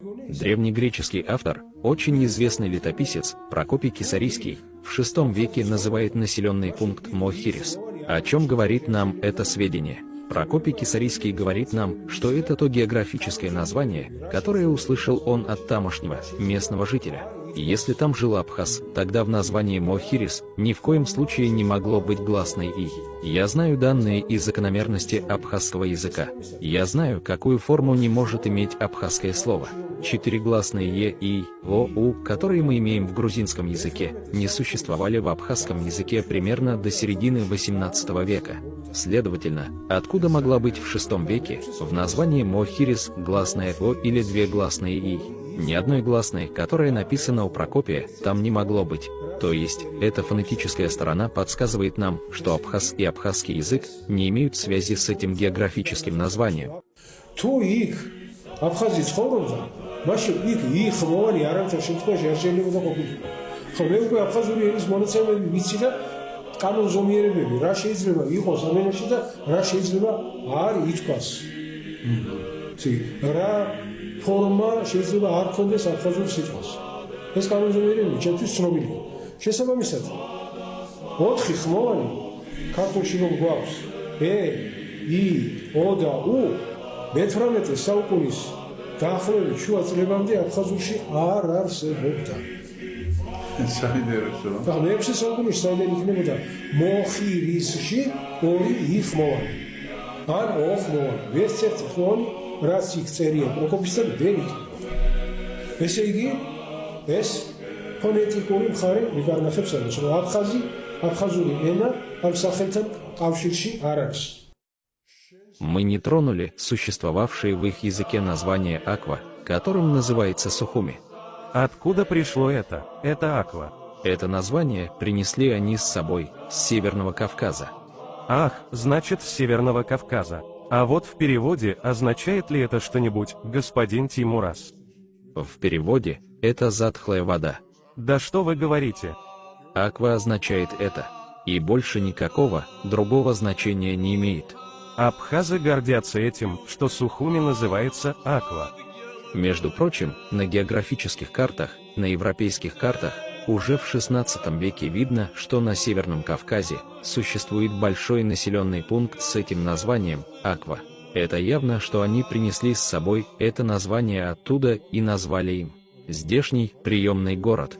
Древнегреческий автор, очень известный летописец Прокопий Кесарийский, в VI веке называет населенный пункт Мохирис. О чем говорит нам это сведение? Прокопий Кесарийский говорит нам, что это то географическое название, которое услышал он от тамошнего, местного жителя. И если там жил абхаз, тогда в названии Мохирис ни в коем случае не могло быть гласной «и». Я знаю данные и закономерности абхазского языка. Я знаю, какую форму не может иметь абхазское слово. 4 гласные «е», «и», «о», «у», которые мы имеем в грузинском языке, не существовали в абхазском языке примерно до середины XVIII века. Следовательно, откуда могла быть в VI веке в названии Мохирис гласная «о» или 2 гласные «и»? Ни одной гласной, которая написана у Прокопия, там не могло быть. То есть, эта фонетическая сторона подсказывает нам, что абхаз и абхазский язык не имеют связи с этим географическим названием. ფორმა შეიძლება არ ქონდეს აფხაზურ სიტყვას. ეს კანონზომიერებები ჩემთვის ცნობილია. შესაბამისად, 4 ხმოვანი ქართულში რომ გვაქვს ე, ი, ო და უ, მე-18 საუკუნის დაახლოებით შუა წლებამდე აფხაზურში არ არსებობდა. საინტერესო. და მე-6 საუკუნის საიდან იქნებოდა მოხირისში 2 ი ხმოვანი. ან ო ხმოვანი, ერთ-ერთი ხმოვანი რაც იქ წერია პროკოპისთან ვერ იქნება. ესე იგი, ეს ფონეტიკური მხარე მიგარნახებს ამას, რომ აფხაზური ენა ამ სახელთან კავშირში არ არის. Мы не тронули существовавшие в их языке название Аква, которым называется Сухуми. Откуда пришло это? Это Аква. Это название принесли они с собой, с Северного Кавказа. Ах, значит, с Северного Кавказа. А вот в переводе означает ли это что-нибудь, господин Тимурас? В переводе это затхлая вода. Да что вы говорите? Аква означает это, и больше никакого другого значения не имеет. Абхазы гордятся этим, что Сухуми называется Аква. Между прочим, на географических картах, на европейских картах, уже в XVI веке видно, что на Северном Кавказе существует большой населенный пункт с этим названием – Аква. Это явно, что они принесли с собой это название оттуда и назвали им здешний приемный город.